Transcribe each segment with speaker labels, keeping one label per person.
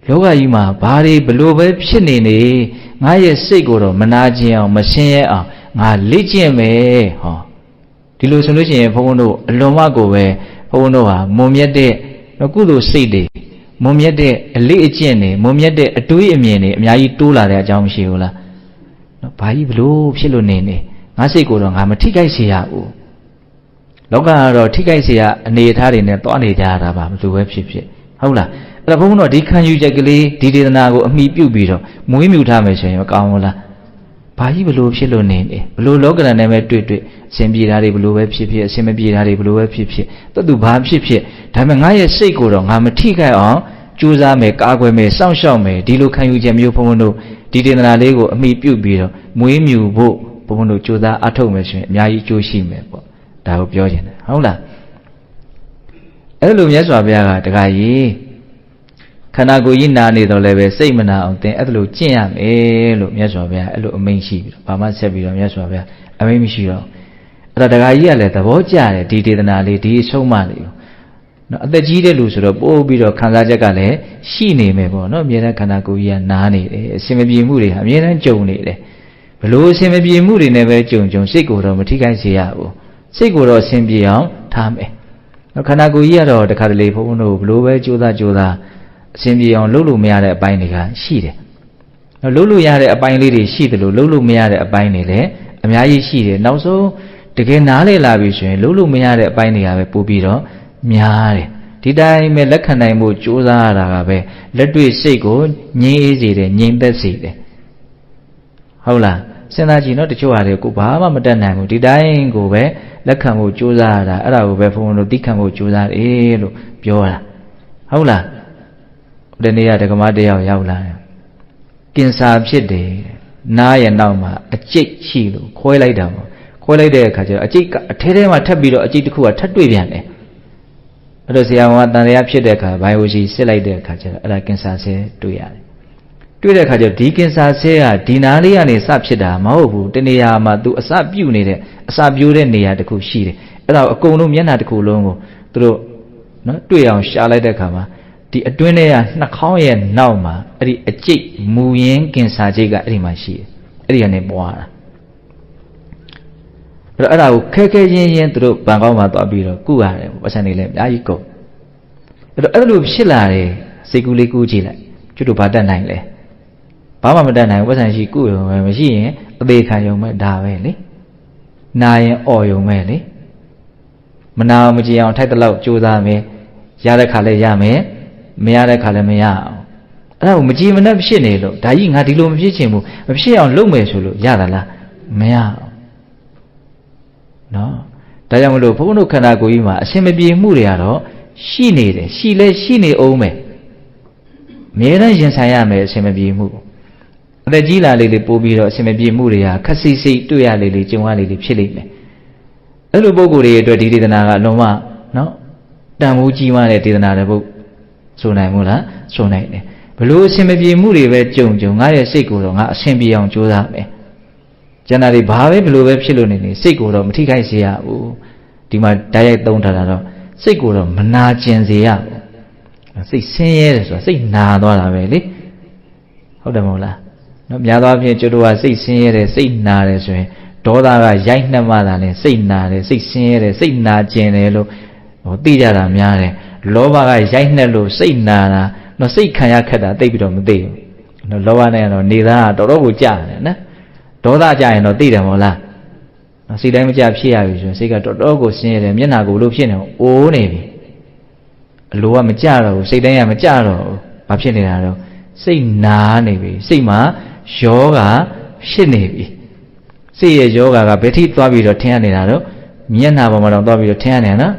Speaker 1: လောကကြီးမှာဘာတွေဘလို့ပဲဖြစ်နေနေငါရဲ့စိတ်ကိုတော့မနာကျင်အောင်မရှင်းရဲအောင်ငါလေ့ကျင့်မယ်ဟောဒီလိုဆိုလို့ရှိရင်ဘုန်းဘုန်းတို့အလွန်မှကိုပဲဘုန်းဘုန်းတို့ဟာမုံမြတ်တဲ့ကုသိုလ်စိတ်တွေမုံမြတ်တဲ့အလေးအကျင့်တွေမုံမြတ်တဲ့အတွေးအမြင်တွေအများကြီးတိုးလာတဲ့အကြောင်းမရှိဘူးလားနော်ဘာကြီးဘလို့ဖြစ်လို့နေငါစိတ်ကိုတော့ငါမထိခိုက်စေရဘူးလောကကတော့ထိခိုက်เสียအနေအထားတွေနဲ့တွားနေကြရတာပါဘယ်လိုပဲဖြစ်ဖြစ်ဟုတ်လားအဲ့ဒါဘုန်းဘုန်းတို့ဒီခံယူချက်ကလေးဒီဒေသနာကိုအမိပြုပြီးတော့မွေးမြူထားမယ်ဆိုရင်မကောင်းဘူးလားဘာကြီးဘယ်လိုဖြစ်လို့နေဘယ်လိုလောကရန်နဲ့ပဲတွေ့အစဉ်ပြေတာတွေဘယ်လိုပဲဖြစ်ဖြစ်အစဉ်မပြေတာတွေဘယ်လိုပဲဖြစ်ဖြစ်တူဘာဖြစ်ဖြစ်ဒါပေမဲ့ငါရဲ့စိတ်ကိုတော့ငါမထိခိုက်အောင်ကြိုးစားမယ်ကာကွယ်မယ်စောင့်ရှောက်မယ်ဒီလိုခံယူချက်မျိုးဘုန်းဘုန်းတို့ဒီဒေသနာလေးကိုအမိပြုပြီးတော့မွေးမြူဖို့ဘုန်းဘုန်းတို့ကြိုးစားအထောက်မယ်ဆိုရင်အများကြီးအကျိုးရှိမယ်ပေါ့ဒါကိုပြောချင်တယ်ဟုတ်လားအဲ့လိုမြတ်စွာဘုရားကတခါကြီးခန္ဓာကိုယ်ကြီးနာနေတော့လည်းပဲစိတ်မနာအောင်သင်အဲ့လိုကျင့်ရမယ်လို့မြတ်စွာဘုရားအဲ့လိုအမိန့်ရှိပြီးတော့ဘာမှဆက်ပြီးတော့မြတ်စွာဘုရားအမိန့်မရှိတော့အဲ့ဒါတခါကြီးကလည်းသဘောကျတယ်ဒီဒေသနာလေးဒီအဆုံးအမလေးနော်အသက်ကြီးတဲ့လူဆိုတော့ပို့ပြီးတော့ခံစားချက်ကလည်းရှိနေမယ်ပေါ့နော်အမြဲတမ်းခန္ဓာကိုယ်ကြီးကနာနေတယ်အစင်မပြေမှုတွေဟာအမြဲတမ်းကြုံနေတယ်ဘလို့အစင်မပြေမှုတွေနဲ့ပဲကြုံစိတ်ကိုတော့မထိခိုက်စေရဘူးစိတ်ကိုတော့ဆင်ပြေအောင်ထားမယ်။ခန္ဓာကိုယ်ကြီးကတော့တခါတလေဘုန်းဘုန်းတို့ဘလို့ပဲကြိုးစားအဆင်ပြေအောင်လုပ်လို့မရတဲ့အပိုင်းတွေကရှိတယ်။လုပ်လို့ရတဲ့အပိုင်းလေးတွေရှိတယ်လို့လုပ်လို့မရတဲ့အပိုင်းတွေလည်းအများကြီးရှိတယ်။နောက်ဆုံးတကယ်နားလည်လာပြီဆိုရင်လုပ်လို့မရတဲ့အပိုင်းတွေကပဲပို့ပြီးတော့များတယ်။ဒီတိုင်းပဲလက်ခံနိုင်မှုကြိုးစားရတာကပဲလက်တွေ့စိတ်ကိုငြိမ်းအေးစေတယ်ငြိမ်သက်စေတယ်။ဟုတ်လား။စဉ်းစားကြည့်နော်တချို့ဟာတွေကိုဘာမှမတတ်နိုင်ဘူးဒီတိုင်းကိုပဲလက်ခံဖို့ကြိုးစားရတာအဲ့ဒါကိုပဲဘုန်းဘုန်းတို့သိခံဖို့ကြိုးစားတယ်လို့ပြောတာဟုတ်လားဒီနေ့ကဒကမတယောက်ရောက်လာတယ်ကင်ဆာဖြစ်တယ်နားရဲ့နောက်မှာအကျိတ်ရှိလို့ခွဲလိုက်တာပေါ့ခွဲလိုက်တဲ့အခါကျတော့အကျိတ်ကအထဲထဲမှာထပ်ပြီးတော့အကျိတ်တစ်ခုကထပ်တွေ့ပြန်တယ်အဲ့တော့ဆရာဝန်ကတန်တရားဖြစ်တဲ့အခါဘိုင်ယိုစီစစ်လိုက်တဲ့အခါကျတော့အဲ့ဒါကင်ဆာဆဲတွေ့ရတယ်တွေ့တဲ့အခါကျတော့ဒီကင်ဆာဆဲကဒီနားလေးကနေစဖြစ်တာမဟုတ်ဘူးတနေရာမှာသူအစပြုတ်နေတဲ့အစပြိုးတဲ့နေရာတစ်ခုရှိတယ်အဲ့ဒါအကုန်လုံးမျက်နှာတစ်ခုလုံးကိုသူတို့နော်တွေ့အောင်ရှာလိုက်တဲ့အခါမှာဒီအတွင်းထဲကနှာခေါင်းရဲ့နောက်မှာအဲ့ဒီအကျိတ်မူရင်းကင်ဆာကျိတ်ကအဲ့ဒီမှာရှိတယ်အဲ့ဒီကနေပွားတာအဲ့တော့အဲ့ဒါကိုခဲခဲရင်းရင်းသူတို့ဘန်ကောက်မှာသွားပြီးတော့ကုရတယ်ပတ်စံနေလဲအများကြီးကုန်အဲ့တော့အဲ့လိုဖြစ်လာတယ်စိတ်ကူးလေးကူးကြည့်လိုက်ကျွတ်တို့ဘာတတ်နိုင်လဲဘာမှမတတ်နိုင်ဘူးပတ်စံရှိကုရုံပဲမရှိရင်အသေးခံရုံပဲဒါပဲလေနာရင်အော်ရုံပဲလေမနာမကြည်အောင်ထိုက်တဲ့လောက်ကြိုးစားမယ်ရတဲ့ခါလဲရမယ်မရတဲ့ခါလဲမရအောင်အဲ့ဒါကိုမကြည်မနှက်ဖြစ်နေလို့ဒါကြီးငါဒီလိုမဖြစ်ချင်ဘူးမဖြစ်အောင်လုပ်မယ်ဆိုလို့ရတာလားမရအောင်နော်ဒါကြောင့်မလို့ဘုန်းဘုန်းတို့ခန္ဓာကိုယ်ကြီးမှာအရှင်မပြေမှုတွေကတော့ရှိနေတယ်ရှိလဲရှိနေအောင်မယ်အမြဲတမ်းရင်ဆိုင်ရမယ်အရှင်မပြေမှုအသက်ကြီးလာလေးပို့ပြီးတော့အရှင်မပြေမှုတွေကခက်စိစိတွေ့ရလေးကြုံရလေးဖြစ်လိမ့်မယ်အဲ့လိုပုံကိုယ်တွေအတွက်ဒီဒေသနာကအလုံးဝနော်တန်ဖိုးကြီးမားတဲ့ဒေသနာတွေဘုဆိုနိုင်မို့လားဆိုနိုင်တယ်ဘလို့အရှင်မပြေမှုတွေပဲကြုံငါရဲ့စိတ်ကိုတော့ငါအရှင်ပြေအောင်ကြိုးစားမယ်ကျန်တာတွေဘာပဲဘလို့ပဲဖြစ်လို့နေစိတ်ကိုတော့မထိခိုက်စေရဘူးဒီမှာတိုက်ရိုက်သုံးထားတာတော့စိတ်ကိုတော့မနာကျင်စေရဘူးစိတ်ဆင်းရဲတယ်ဆိုတာစိတ်နာသွားတာပဲလေဟုတ်တယ်မဟုတ်လားနော်များသောအားဖြင့်ကျွတ်တို့ကစိတ်ဆင်းရဲတယ်စိတ်နာတယ်ဆိုရင်ဒေါသကရိုက်နှက်မှသာလဲစိတ်နာတယ်စိတ်ဆင်းရဲတယ်စိတ်နာကျင်တယ်လို့သိကြတာများတယ်လောဘကရိုက်နှက်လို့စိတ်နာတာနော်စိတ်ခံရခက်တာသိပြီးတော့မသိဘူးနော်လောဘနဲ့တော့နေသားကတော်တော်ကိုကြာတယ်နော်ဒေါသကြာရင်တော့သိတယ်မဟုတ်လားနော်စိတ်တိုင်းမကြဖြစ်ရပြီဆိုရင်စိတ်ကတော်တော်ကိုဆင်းရဲတယ်မျက်နှာကိုလို့ဖြစ်နေအိုးနေပြီအလိုကမကြတော့ဘူးစိတ်တိုင်းကမကြတော့ဘူးဘာဖြစ်နေတာတော့စိတ်နာနေပြီစိတ်မှာယောဂဖြစ်နေပြီစိတ်ရဲ့ယောဂကဘယ်ထိသွားပြီးတော့ထင်ရနေတာတော့မျက်နှာပေါ်မှာတော့သွားပြီးတော့ထင်ရနေနော်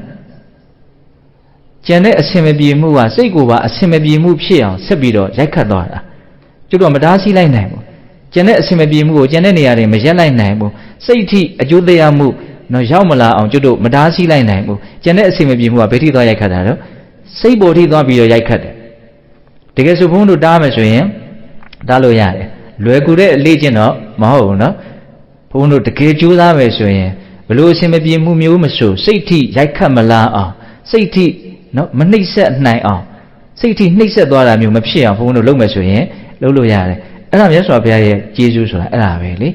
Speaker 1: ကျန်တဲ့အဆင်မပြေမှုကစိတ်ကိုပါအဆင်မပြေမှုဖြစ်အောင်ဆက်ပြီးတော့ရိုက်ခတ်သွားတာကျွတ်တော့မတားဆီးလိုက်နိုင်ဘူးကျန်တဲ့အဆင်မပြေမှုကိုကျန်တဲ့နေရာတွေမရက်လိုက်နိုင်ဘူးစိတ်ထိအကျိုးတရားမှုတော့ရောက်မလာအောင်ကျွတ်တို့မတားဆီးလိုက်နိုင်ဘူးကျန်တဲ့အဆင်မပြေမှုကဘယ်ထိသွားရိုက်ခတ်တာတော့စိတ်ပေါ်ထိသွားပြီးတော့ရိုက်ခတ်တယ်တကယ်ဆိုဘုန်းတို့တားမယ်ဆိုရင်တားလို့ရတယ်လွယ်ကူတဲ့အလေးချင်းတော့မဟုတ်ဘူးနော်ဘုန်းတို့တကယ်ကြိုးစားမယ်ဆိုရင်ဘလို့အဆင်မပြေမှုမျိုးမဆိုစိတ်ထိရိုက်ခတ်မလာအောင်စိတ်ထိနော်မနှိမ့်ဆက်နိုင်အောင် စိတ်ထိနှိပ်စက်သွားတာမျိုးမဖြစ်အောင်ဘုန်းဘုန်းတို့လုပ်မယ်ဆိုရင်လုပ်လို့ရတယ်အဲ့ဒါမြတ်စွာဘုရားရဲ့ကျေးဇူးဆိုတာအဲ့ဒါပဲလ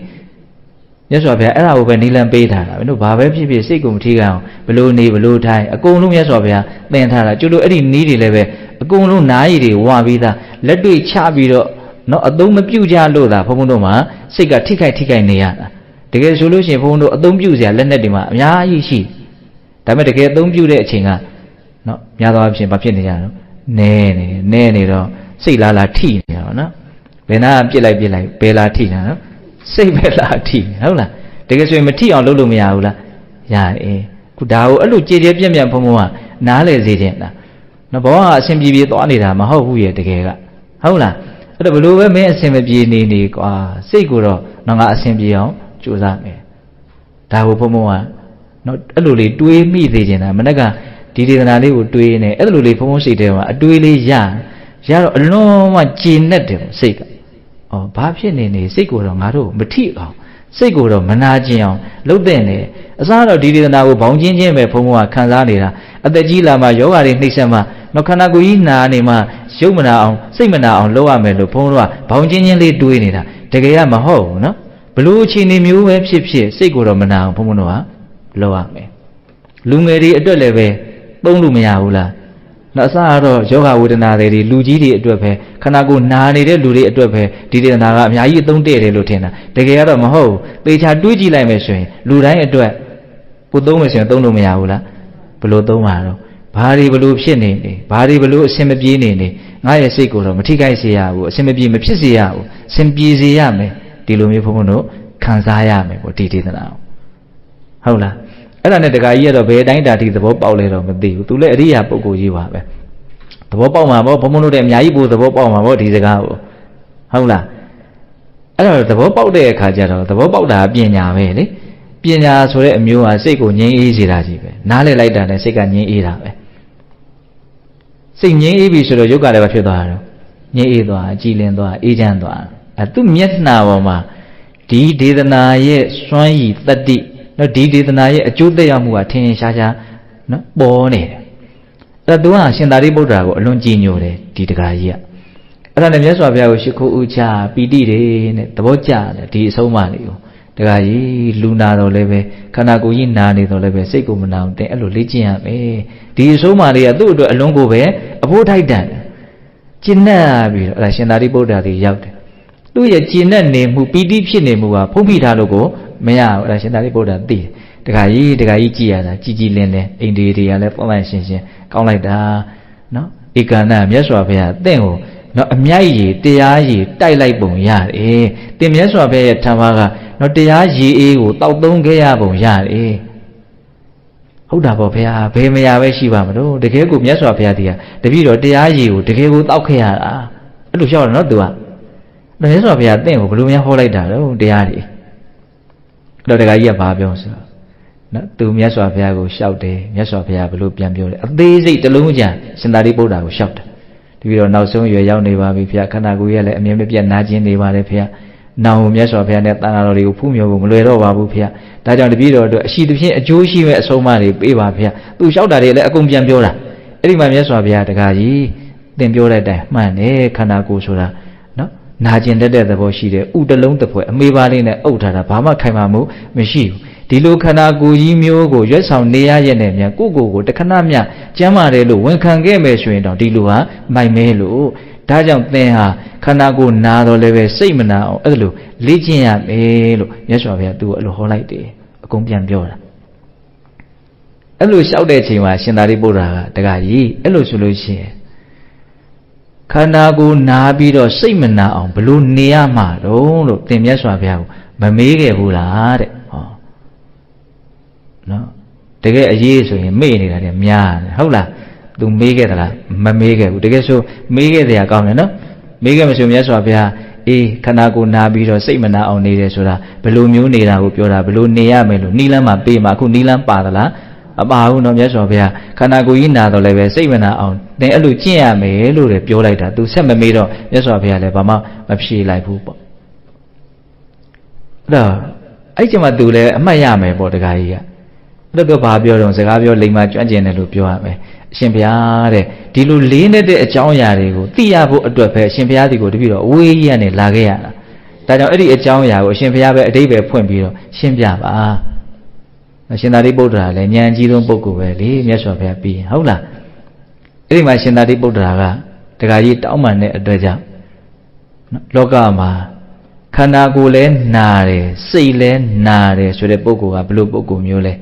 Speaker 1: ေမြတ်စွာဘုရားအဲ့ဒါကိုပဲနိလန်ပေးထားတာပဲတို့ဘာပဲဖြစ်ဖြစ်စိတ်ကိုမထိခိုက်အောင်ဘလို့နေဘလို့ထိုင်အကုန်လုံးမြတ်စွာဘုရားသင်ထားတာကျွတ်လို့အဲ့ဒီနီးတွေလည်းပဲအကုန်လုံးနားရည်တွေဝါပြီးသားလက်တွေ့ချပြီးတော့နော်အသုံးမပြုကြလို့သာဘုန်းဘုန်းတို့မှာစိတ်ကထိခိုက်နေရတာတကယ်ဆိုလို့ရှိရင်ဘုန်းဘုန်းတို့အသုံးပြုစရာလက်နက်တွေမှာအများကြီးရှိဒါပေမဲ့တကယ်အသုံးပြုတဲ့အချိန်ကနော်များသောအားဖြင့်ဘာဖြစ်နေကြတော့နဲနေတော့စိတ်လားထိနေတော့နော်ဘယ်နာပြစ်လိုက်ဘယ်လားထိတာနော်စိတ်ပဲလားထိဟုတ်လားတကယ်ဆိုရင်မထိအောင်လုပ်လို့မရဘူးလားရတယ်ခုဒါကိုအဲ့လိုကြည်ကြဲပြန့်ဘုံဘုံကနားလေစေခြင်းလားနော်ဘဝကအဆင်ပြေသွားနေတာမဟုတ်ဘူးရဲ့တကယ်ကဟုတ်လားအဲ့တော့ဘလို့ပဲမင်းအဆင်မပြေနေကွာစိတ်ကိုတော့ငါအဆင်ပြေအောင်ကြိုးစားမယ်ဒါကိုဘုံဘုံကနော်အဲ့လိုလေးတွေးမိစေခြင်းလားမနေ့ကဒီဒေသနာလေးကိုတွေးနေအဲ့လိုလေးဘုံဘုံစိတ်ထဲမှာအတွေးလေးရတော့အလွန်မှကြည်နဲ့တယ်စိတ်ကဘာဖြစ်နေစိတ်ကိုတော့ငါတို့မထိအောင်စိတ်ကိုတော့မနာကျင်အောင်လုပ်တဲ့နေအစားတော့ဒီဒေသနာကိုဘောင်ချင်းပဲဘုံဘုံကခံစားနေတာအသက်ကြီးလာမှယောဂါတွေနှိမ့်ဆက်မှနော်ခန္ဓာကိုယ်ကြီးနာနေမှရုပ်မနာအောင်စိတ်မနာအောင်လုပ်ရမယ်လို့ဘုံဘုံကဘောင်ချင်းလေးတွေးနေတာတကယ်ကမဟုတ်ဘူးနော်ဘလို့အခြေအနေမျိုးပဲဖြစ်စိတ်ကိုတော့မနာအောင်ဘုံဘုံတို့ကလုပ်ရမယ်လူငယ်တွေအတွက်လည်းပဲသုံးလို့မရဘူးလားနော်အစကတော့ယောဂဝေဒနာတွေလူကြီးတွေအတွက်ပဲခန္ဓာကိုယ်နာနေတဲ့လူတွေအတွက်ပဲဒီဒေသနာကအများကြီးအသုံးတည့်တယ်လို့ထင်တာတကယ်ကတော့မဟုတ်ဘူးသေချာတွေးကြည့်လိုက်မယ်ဆိုရင်လူတိုင်းအတွက်ကိုသုံးမယ်ဆိုရင်သုံးလို့မရဘူးလားဘယ်လိုသုံးမှာတော့ဘာတွေဘယ်လိုဖြစ်နေဘာတွေဘယ်လိုအဆင်မပြေနေငါရဲ့စိတ်ကိုတော့မထိခိုက်စေရဘူးအဆင်မပြေမဖြစ်စေရဘူးအဆင်ပြေစေရမယ်ဒီလိုမျိုးဘုန်းဘုန်းတို့ခံစားရမယ်ပေါ့ဒီဒေသနာဟုတ်လားအဲ့ဒါနဲ့တခါကြီးကတော့ဘယ်တိုင်းတာတိသဘောပေါက်လဲတော့မသိဘူးသူလည်းအရိယာပုဂ္ဂိုလ်ကြီးပါပဲသဘောပေါက်မှာပေါ့ဘုံဘုံတို့တဲ့အများကြီးပို့သဘောပေါက်မှာပေါ့ဒီစကားကိုဟုတ်လားအဲ့တော့သဘောပေါက်တဲ့အခါကျတော့သဘောပေါက်တာပညာပဲလေပညာဆိုတဲ့အမျိုးဟာစိတ်ကိုငြိမ်းအေးစေတာကြီးပဲနားလည်လိုက်တာနဲ့စိတ်ကငြိမ်းအေးတာပဲစိတ်ငြိမ်းအေးပြီဆိုတော့ယုတ်ကလည်းပဲဖြစ်သွားတာငြိမ်းအေးသွားကြည်လင်သွားအေးချမ်းသွားသူမျက်နှာပေါ်မှာဒီဒေသနာရဲ့စွမ်းရည်တတ္တိနော်ဒီဒေသနာရဲ့အကျိုးသက်ရောက်မှုကထင်ထင်ရှားရှားနော်ပေါ်နေတယ်အဲ့ဒါသူကရှင်သာရိပုတ္တရာကိုအလွန်ကြည်ညိုတယ်ဒီတကားကြီးကအဲ့ဒါနဲ့မြတ်စွာဘုရားကိုရှိခိုးဥချပီတိတွေနဲ့သဘောကျတယ်ဒီအဆုံးအမလေးကိုတကားကြီးလူနာတော့လည်းပဲခန္ဓာကိုယ်ကြီးနာနေတော့လည်းပဲစိတ်ကိုမနာအောင်တင်အဲ့လိုလေ့ကျင့်ရမယ်ဒီအဆုံးအမလေးကသူ့အတွက်အလွန်ကိုပဲအဖို့ထိုက်တန်တယ်ကျင့်နဲ့ပြီးတော့အဲ့ဒါရှင်သာရိပုတ္တရာကြီးရောက်တယ်သူ့ရဲ့ကျင့်နဲ့နေမှုပီတိဖြစ်နေမှုကဖုံးဖိထားလို့ကိုမရဘူးအဲ့ဒါရှင်သာရိပုတ္တရာသိတယ်တခါကြီးကြည်ရတာကြည်လင်းတယ်အိန္ဒိတွေကလည်းပုံမှန်ရှင်းကောင်းလိုက်တာနော်ဧကန္တမြတ်စွာဘုရားတင့်ကိုနော်အမြိုက်ရည်တရားရည်တိုက်လိုက်ပုံရတယ်တင်မြတ်စွာဘုရားရဲ့ဓမ္မကနော်တရားရည်အေးကိုတောက်သုံးခဲ့ရပုံရတယ်ဟုတ်တာပေါ့ဘုရားဘယ်မရပဲရှိပါမလို့တကယ်ကိုမြတ်စွာဘုရားတရားတပည့်တော်တရားရည်ကိုတကယ်ကိုတောက်ခဲ့ရတာအဲ့လိုရှောက်တယ်နော်သူကမြတ်စွာဘုရားတင့်ကိုဘယ်လိုများဟောလိုက်တာလဲတရားတွေတော့တခါကြီးကဘာပြောဆိုနော်သူမြတ်စွာဘုရားကိုလျှောက်တယ်မြတ်စွာဘုရားဘယ်လိုပြန်ပြောလဲအသေးစိတ်တစ်လုံးကြံရှင်သာရိပုတ္တရာကိုလျှောက်တယ်ဒီပြီးတော့နောက်ဆုံးရွယ်ရောက်နေပါပြီဘုရားခန္ဓာကိုယ်ရဲ့လည်းအမြဲမပြတ်နာကျင်နေပါတယ်ဘုရားနောင်မြတ်စွာဘုရားနဲ့တန်ဃာတော်တွေကိုဖူးမြော်ဖို့မလွယ်တော့ပါဘူးဘုရားဒါကြောင့်တပည့်တော်တို့အရှိသဖြင့်အကျိုးရှိမဲ့အဆုံးအမတွေပေးပါဘုရားသူလျှောက်တာတွေလည်းအကုန်ပြန်ပြောတာအဲ့ဒီမှာမြတ်စွာဘုရားတခါကြီးသင်ပြောတဲ့အတိုင်းမှန်တယ်ခန္ဓာကိုယ်ဆိုတာနော်နာကျင်တတ်တဲ့သဘောရှိတယ်ဥတလုံးတစ်ဖွဲအမေးပါလေးနဲ့အုပ်ထားတာဘာမှခိုင်မာမှုမရှိဘူးဒီလိုခန္ဓာကိုယ်ကြီးမျိုးကိုရွက်ဆောင်နေရရဲ့နဲ့မြန်ကိုတခဏမြကျမ်းမာတယ်လို့ဝန်ခံခဲ့မယ်ဆိုရင်တော့ဒီလိုဟာမိုက်မဲလို့ဒါကြောင့်သင်ဟာခန္ဓာကိုယ်နာတော့လည်းပဲစိတ်မနာအောင်အဲ့လိုလေ့ကျင့်ရမယ်လို့မြတ်စွာဘုရားသူ့ကိုအဲ့လိုဟောလိုက်တယ်အကုန်ပြန်ပြောတာအဲ့လိုလျှောက်တဲ့အချိန်မှာရှင်သာရိပုတ္တရာကတခါကြီးအဲ့လိုဆိုလို့ရှိရင်ခန္ဓာကိုယ်နာပြီးတော့စိတ်မနာအောင်ဘလို့နေရမှာတော့လို့သင်မြတ်စွာဘုရားကိုမမေးခဲ့ဘူးလားတဲ့ဟောနော်တကယ်အရေးဆိုရင်မေ့နေတာတဲ့များတယ်ဟုတ်လားသူမေးခဲ့သလားမမေးခဲ့ဘူးတကယ်ဆိုမေးခဲ့တရားကောင်းတယ်နော်မေးခဲ့မဆိုမြတ်စွာဘုရားအေးခန္ဓာကိုယ်နာပြီးတော့စိတ်မနာအောင်နေတယ်ဆိုတာဘယ်လိုမျိုးနေတာကိုပြောတာဘယ်လိုနေရမယ်လို့နီးလန်းမှာပေးမှာအခုနီးလန်းပါသလားအပါဘူးနော်မြတ်စွာဘုရားခန္ဓာကိုယ်ကြီးနာတော့လည်းပဲစိတ်မနာအောင်သင်အဲ့လိုကျင့်ရမယ်လို့လည်းပြောလိုက်တာသူဆက်မမေးတော့မြတ်စွာဘုရားလည်းဘာမှမဖြေလိုက်ဘူးပေါ့အဲ့တော့အဲ့ချိန်မှာသူလည်းအမှတ်ရမယ်ပေါ့တခါကြီးကအဲ့တော့ဘာပြောတော့စကားပြောလိမ္မာကျွမ်းကျင်တယ်လို့ပြောရမယ်အရှင်ဘုရားတဲ့ ဒီလိုလေးနဲ့အကြောင်းအရာတွေကိုသိရဖို့အတွက်ပဲအရှင်ဘုရားဒီကိုတပည့်တော်အဝေးကြီးကနေလာခဲ့ရတာဒါကြောင့်အဲ့ဒီအကြောင်းအရာကိုအရှင်ဘုရားပဲအတိတ်ပဲဖွင့်ပြီးတော့ရှင်းပြပါရှင်သာရိပုတ္တရာလည်းဉာဏ်ကြီးဆုံးပုဂ္ဂိုလ်ပဲလေမြတ်စွာဘုရားပြီးဟုတ်လားအဲ့ဒီမှာရှင်သာရိပုတ္တရာကတခါကြီးတောင်းပန်တဲ့အတွက်ကြောင့်လောကမှာခန္ဓာကိုယ်လည်းနာတယ်စိတ်လည်းနာတယ်ဆိုတဲ့ပုဂ္ဂိုလ်ကဘယ်လိုပုဂ္ဂိုလ်မျိုးလဲ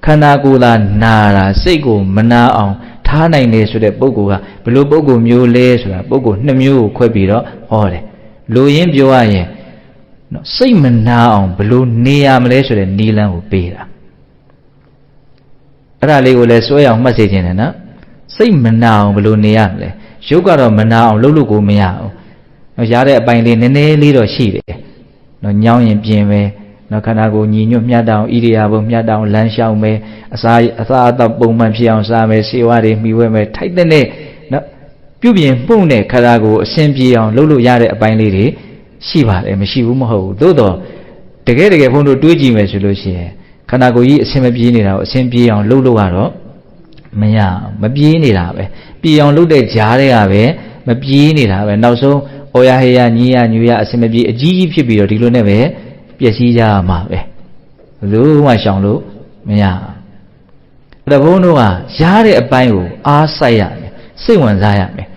Speaker 1: ခန္ဓာကိုယ်သာနာတာစိတ်ကိုမနာအောင်ထားနိုင်တယ်ဆိုတဲ့ပုဂ္ဂိုလ်ကဘယ်လိုပုဂ္ဂိုလ်မျိုးလဲဆိုတာပုဂ္ဂိုလ်နှစ်မျိုးကိုခွဲပြီးတော့ဟောတယ်လူရင်းပြောရရင်စိတ်မနာအောင်ဘယ်လိုနေရမလဲဆိုတဲ့နည်းလမ်းကိုပေးတာအဲ့ဒါလေးကိုလည်းစွဲအောင်မှတ်စေခြင်းနဲ့နော်စိတ်မနာအောင်ဘယ်လိုနေရမလဲရုပ်ကတော့မနာအောင်လှုပ်လို့ကိုမရအောင်ရတဲ့အပိုင်းလေးနည်းနည်းလေးတော့ရှိတယ်နော်ညောင်းရင်ပြင်ပဲနော်ခန္ဓာကိုယ်ညီညွတ်မြတ်တောင်ဣရိယာပုမြတ်တောင်လမ်းလျှောက်မယ်အစာအသောက်ပုံမှန်ဖြစ်အောင်စားမယ်စေဝါတွေမိဝဲမယ်ထိုက်တဲ့နဲ့နော်ပြုပြင်မှုနဲ့ခန္ဓာကိုယ်အစဉ်ပြေအောင်လုပ်လို့ရတဲ့အပိုင်းလေးတွေရှိပါတယ်မရှိဘူးမဟုတ်ဘူးသို့တော့တကယ်ဘုန်းတို့တွေးကြည့်မယ်ဆိုလို့ရှိရင်ခန္ဓာကိုယ်ကြီးအစဉ်မပြေနေတာကိုအစဉ်ပြေအောင်လုပ်လို့ကတော့မရမပြေးနေတာပဲပြေအောင်လုပ်တဲ့ကြားတွေကပဲမပြေးနေတာပဲနောက်ဆုံးဩရဟေယညီရညူရအစဉ်မပြေအကြီးကြီးဖြစ်ပြီးတော့ဒီလိုနဲ့ပဲပျက်စီးကြမှာပဲဘယ်လိုမှရှောင်လို့မရဘူးဒါဘုန်းတို့ကရားတဲ့အပိုင်းကိုအားစိုက်ရမယ်စိတ်ဝင်စားရမယ်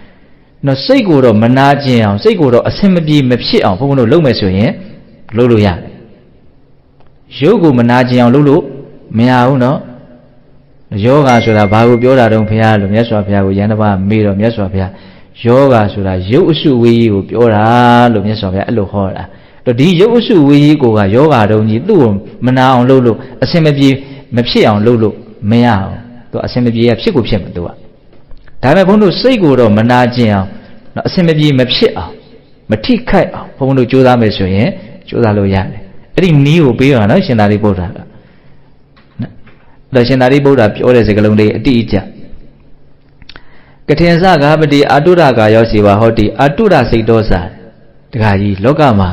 Speaker 1: နော်စိတ်ကိုတော့မနာကျင်အောင်စိတ်ကိုတော့အစဉ်မပြေမဖြစ်အောင်ဘုန်းတို့လုပ်မယ်ဆိုရင်လုပ်လို့ရတယ်ရုပ်ကိုမနာကျင်အောင်လုပ်လို့မရဘူးနော်ယောဂဆိုတာဘာကိုပြောတာတုံးဘုရားလို့မြတ်စွာဘုရားကိုယန္တပါမေးတော့မြတ်စွာဘုရားယောဂဆိုတာရုပ်အစုဝေးကြီးကိုပြောတာလို့မြတ်စွာဘုရားအဲ့လိုဟောတာတော့ဒီရုပ်အစုဝေးကြီးကိုကယောဂတုံးကြီးသူ့ကိုမနာအောင်လုပ်လို့အစင်မပြေမဖြစ်အောင်လုပ်လို့မရအောင်သူအစင်မပြေရဖြစ်ကိုဖြစ်မှာသူကဒါပေမဲ့ဘုန်းတို့စိတ်ကိုတော့မနာကျင်အောင်နော်အစင်မပြေမဖြစ်အောင်မထိခိုက်အောင်ဘုန်းတို့ကြိုးစားမယ်ဆိုရင်ကြိုးစားလို့ရတယ်အဲ့ဒီနည်းကိုပေးရနော်ရှင်သာရိပုတ္တရာကနော်ရှင်သာရိပုတ္တရာပြောတဲ့စကားလုံးလေးအတိအကျကထင်စကာပတိအာတုရကာယောစီဝါဟောတိအာတုရစိတ်တော်စာတခါကြီးလောကမှာ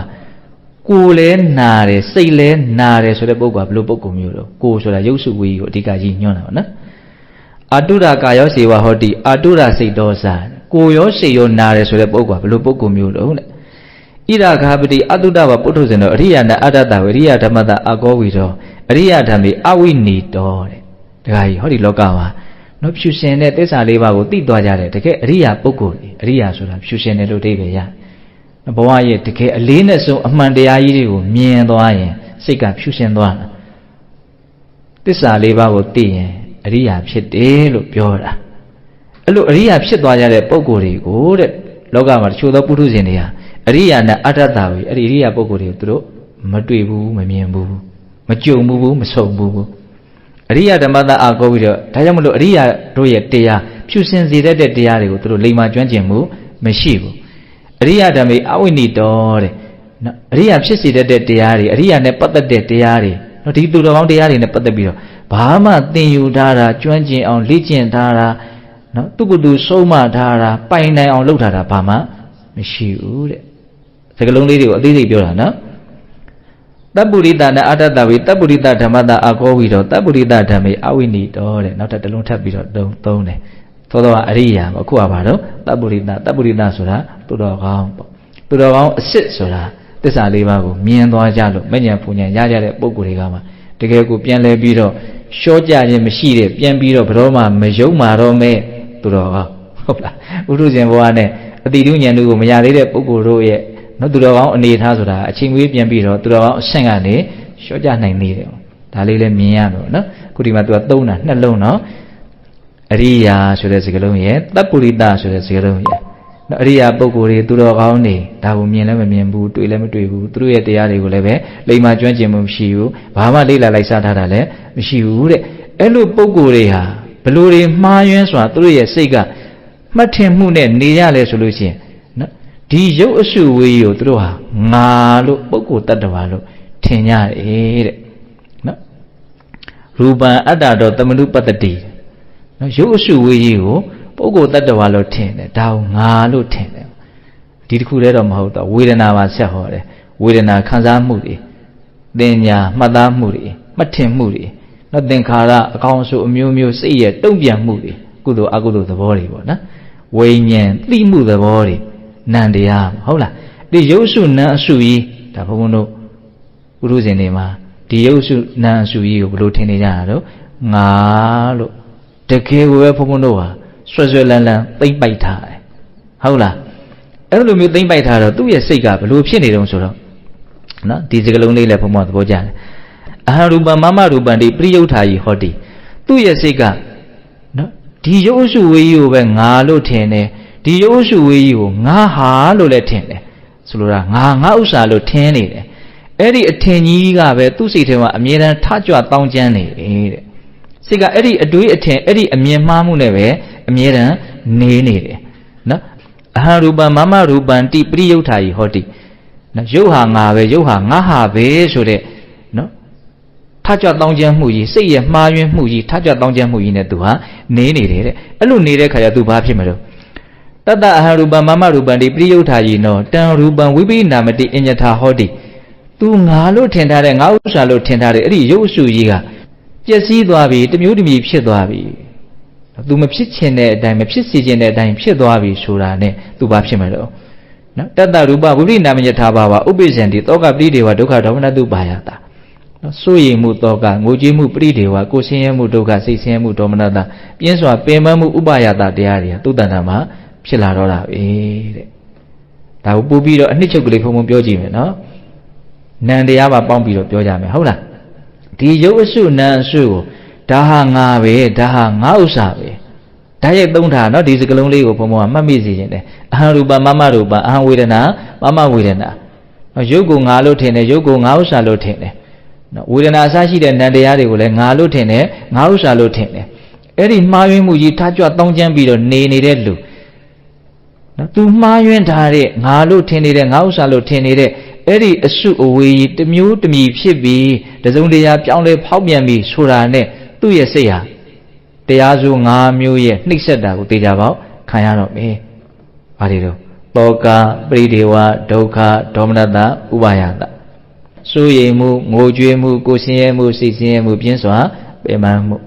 Speaker 1: ကိုယ်လည်းနာတယ်စိတ်လည်းနာတယ်ဆိုတဲ့ပုဂ္ဂိုလ်ကဘယ်လိုပုဂ္ဂိုလ်မျိုးတော့ကိုယ်ဆိုတာရုပ်စုဝေးကြီးကိုအဓိကကြီးညွှန်းတာပါနော်အာတုရကာယောစီဝါဟောတိအာတုရစိတ်တော်စာကိုယ်ရောစိတ်ရောနာတယ်ဆိုတဲ့ပုဂ္ဂိုလ်ကဘယ်လိုပုဂ္ဂိုလ်မျိုးတော့တဲ့ဣရာခာပတိအတုတဝပုထုဇဉ်တော်အရိယာနာအတ္တတဝရိယဓမ္မတအကောဝီတော်အရိယဓမ္မေအဝိနီတော်တဲ့တခါကြီးဟောဒီလောကမှာနော်ဖြူရှင်တဲ့သစ္စာလေးပါးကိုသိသွားကြတယ်တကယ်အရိယာပုဂ္ဂိုလ်အရိယာဆိုတာဖြူရှင်တယ်လို့အဓိပ္ပာယ်ရဘဝရဲ့တကယ်အလေးနဲ့ဆုံးအမှန်တရားကြီးတွေကိုမြင်သွားရင်စိတ်ကဖြူရှင်သွားတာသစ္စာလေးပါးကိုသိရင်အရိယာဖြစ်တယ်လို့ပြောတာအဲ့လိုအရိယာဖြစ်သွားကြတဲ့ပုဂ္ဂိုလ်တွေကိုတဲ့လောကမှာတချို့သောပုထုဇဉ်တွေဟာအရိယာနဲ့အတ္တတာပဲအဲ့ဒီအရိယာပုဂ္ဂိုလ်တွေကိုသူတို့မတွေ့ဘူးမမြင်ဘူးမကြုံဘူးမဆုံဘူးအရိယာဓမ္မတာအကောပြီးတော့ဒါကြောင့်မလို့အရိယာတို့ရဲ့တရားဖြူစင်စေတတ်တဲ့တရားတွေကိုသူတို့လိမ္မာကျွမ်းကျင်မှုမရှိဘူးအရိယာဓမ္မေအဝိနိတောတဲ့နော်အရိယာဖြစ်စေတတ်တဲ့တရားတွေအရိယာနဲ့ပတ်သက်တဲ့တရားတွေနော်ဒီသူတော်ကောင်းတရားတွေနဲ့ပတ်သက်ပြီးတော့ဘာမှသင်ယူထားတာကျွမ်းကျင်အောင်လေ့ကျင့်ထားတာနော်သူ့ကိုယ်သူဆုံးမထားတာပိုင်နိုင်အောင်လုပ်ထားတာဘာမှမရှိဘူးတဲ့စကလုံးလေးတွေကိုအသေးစိတ်ပြောတာနော်တပ္ပုရိသနာအတ္တတဝေတပ္ပုရိသဓမ္မတာအကောဝီတော်တပ္ပုရိသဓမ္မေအဝိနိတောတဲ့နောက်ထပ်တစ်လုံးထပ်ပြီးတော့သုံးတယ်သောတော်အရိယာပေါ့အခုကဘာတော့တပ္ပုရိသဆိုတာသူတော်ကောင်းပေါ့သူတော်ကောင်းအစစ်ဆိုတာသစ္စာလေးပါးကိုမြင်သွားကြလို့မဉ္ဇဉ်ပူဉ္ဇဉ်ရကြတဲ့ပုဂ္ဂိုလ်တွေကမှတကယ်ကိုပြန်လဲပြီးတော့ရှော့ကြခြင်းမရှိတဲ့ပြန်ပြီးတော့ဘရောမှမယုံမာတော့မဲ့သူတော်ကောင်းဟုတ်လားဥဒုဇဉ်ဘဝနဲ့အတိတုဉဏ်တို့ကိုမရသေးတဲ့ပုဂ္ဂိုလ်တို့ရဲ့နော်သူတော်ကောင်းအနေထားဆိုတာအချိန်ဝေးပြန်ပြီးတော့သူတော်ကောင်းအဆင့်ကနေရှော့ကြနိုင်နေတယ်ဒါလေးလည်းမြင်ရတော့နော်ခုဒီမှာသူကသုံးတာနှစ်လုံးနော်အရိယာဆိုတဲ့စကားလုံးရဲ့တပ္ပုရိသဆိုတဲ့စကားလုံးရဲ့နော်အရိယာပုဂ္ဂိုလ်တွေသူတော်ကောင်းတွေဒါကိုမြင်လည်းမမြင်ဘူးတွေ့လည်းမတွေ့ဘူးသူတို့ရဲ့တရားတွေကိုလည်းပဲလိမ္မာကျွမ်းကျင်မှုမရှိဘူးဘာမှလေ့လာလိုက်စားထားတာလည်းမရှိဘူးတဲ့အဲ့လိုပုဂ္ဂိုလ်တွေဟာဘလို့တွေမှားယွင်းစွာသူတို့ရဲ့စိတ်ကမှတ်ထင်မှုနဲ့နေရလဲဆိုလို့ရှိရင်နော်ဒီရုပ်အစုဝေးကိုသူတို့ဟာငါလို့ပုဂ္ဂိုလ်တ attva လို့ထင်ကြတယ်တဲ့နော်ရူပံအတ္တတော်သမနုပတ္တိနော်ရုပ်အစုဝေးကြီးကိုပုဂ္ဂိုလ်တ attva လို့ထင်တယ်ဒါကိုငါလို့ထင်တယ်ဒီတစ်ခုတည်းတော့မဟုတ်တော့ဝေဒနာပါဆက်ဟောတယ်ဝေဒနာခံစားမှုတွေသင်ညာမှတ်သားမှုတွေမှတ်ထင်မှုတွေနော်သင်္ခါရအကောင်းအဆိုးအမျိုးမျိုးစိတ်ရဲ့တုံ့ပြန်မှုတွေ ကုသိုလ်အကုသိုလ်သဘောတွေပေါ့နော်ဝိညာဉ်သိမှုသဘောတွေနံတရားဟုတ်လားဒီရုပ်စုနံအစုကြီးဒါဘုန်းဘုန်းတို့ပုရုဇဉ်တွေမှာဒီရုပ်စုနံအစုကြီးကိုဘယ်လိုထင်နေကြတာတော့ငါလို့တကယ်ကိုပဲဘုန်းဘုန်းတို့ဟာဆွဲဆွဲလန်းလန်းသိမ့်ပိုက်ထားတယ်ဟုတ်လားအဲ့လိုမျိုးသိမ့်ပိုက်ထားတော့သူ့ရဲ့စိတ်ကဘယ်လိုဖြစ်နေတုံးဆိုတော့နော်ဒီစကလုံးလေးလည်းဘုံဘသဘောကျတယ်အဟံရူပံမမရူပံဒီပရိယုထာယီဟောတိသူ့ရဲ့စိတ်ကနော်ဒီရုပ်စုဝေးကြီးကိုပဲငါလို့ထင်တယ်ဒီရုပ်စုဝေးကြီးကိုငါဟာလို့လည်းထင်တယ်ဆိုလိုတာငါဥစ္စာလို့ထင်နေတယ်အဲ့ဒီအထင်ကြီးကပဲသူ့စိတ်ထဲမှာအမြဲတမ်းထကြွတောင်းကျမ်းနေတယ်တဲ့စိတ်ကအဲ့ဒီအတွေးအထင်အဲ့ဒီအမြင်မှားမှုနဲ့ပဲအမြဲတမ်းနေနေတယ်နော်အဟံရူပံမမရူပံတိပရိယုထာယီဟောတိနော်ရုပ်ဟာငါပဲရုပ်ဟာငါဟာပဲဆိုတဲ့နော်ထကြွတောင်းကျမ်းမှုကြီးစိတ်ရဲ့မှားယွင်းမှုကြီးထကြွတောင်းကျမ်းမှုကြီးနဲ့သူဟာနေနေတယ်တဲ့အဲ့လိုနေတဲ့ခါကျသူဘာဖြစ်မလို့တတ္တအဟံရူပံမမရူပံတိပရိယုထာယီနောတံရူပံဝိပိနာမတိအညထာဟောတိသူငါလို့ထင်ထားတဲ့ငါဥစ္စာလို့ထင်ထားတဲ့အဲ့ဒီရုပ်အစုကြီးကပျက်စီးသွားပြီတမျိုးတမျိုးဖြစ်သွားပြီသူမဖြစ်ချင်တဲ့အတိုင်းမဖြစ်စေချင်တဲ့အတိုင်းဖြစ်သွားပြီဆိုတာနဲ့သူဘာဖြစ်မလို့နော်တတ္တရူပဝိပိနာမညထာဘာဝဥပိ္ပဇံတိတောကပရိဒေဝဒုက္ခဒေါမနတုပါယတာနော်စိုးရိမ်မှုတောကငိုကြွေးမှုပရိဒေဝကိုဆင်းရဲမှုဒုက္ခစိတ်ဆင်းရဲမှုဒေါမနတပြင်းစွာပင်ပန်းမှုဥပါယတာတရားတွေကသူ့တဏ္ဍာမှာဖြစ်လာတော့တာပဲတဲ့ဒါကိုပို့ပြီးတော့အနှစ်ချုပ်ကလေးဖုံဖုံပြောကြည့်မယ်နော်နံတရားပါပေါင်းပြီးတော့ပြောကြမယ်ဟုတ်လားဒီရုပ်အစုနံအစုကိုဒါဟာငါပဲဒါဟာငါဥစ္စာပဲဒါရဲ့သုံးထားနော်ဒီစကလုံးလေးကိုဘုံဘုံကမှတ်မိစေခြင်းတယ်အဟံရူပမမရူပအဟံဝေဒနာမမဝေဒနာရုပ်ကိုငါလို့ထင်တယ်ရုပ်ကိုငါဥစ္စာလို့ထင်တယ်နော်ဝေဒနာအစရှိတဲ့နံတရားတွေကိုလည်းငါလို့ထင်တယ်ငါဥစ္စာလို့ထင်တယ်အဲ့ဒီမှားယွင်းမှုကြီးထားကြွတောင်းကျမ်းပြီးတော့နေတဲ့လူနော်သူမှားယွင်းထားတဲ့ငါလို့ထင်နေတဲ့ငါဥစ္စာလို့ထင်နေတဲ့အဲ့ဒီအစုအဝေးကြီးတစ်မျိုးတစ်မီဖြစ်ပြီးတစုံတရာပြောင်းလဲဖောက်ပြန်ပြီးဆိုတာနဲ့သူ့ရဲ့စိတ်ဟာတရားစု၅မျိုးရဲ့နှိမ့်ဆက်တာကိုသိကြပါဦးခံရတော့မယ်။ဘာတွေတော့တောကပရိဒေဝဒုက္ခဒေါမနတဥပါယတစိုးရိမ်မှုငိုကြွေးမှုကိုယ်ဆင်းရဲမှုစိတ်ဆင်းရဲမှုပြင်းစွာပင်ပန်းမှု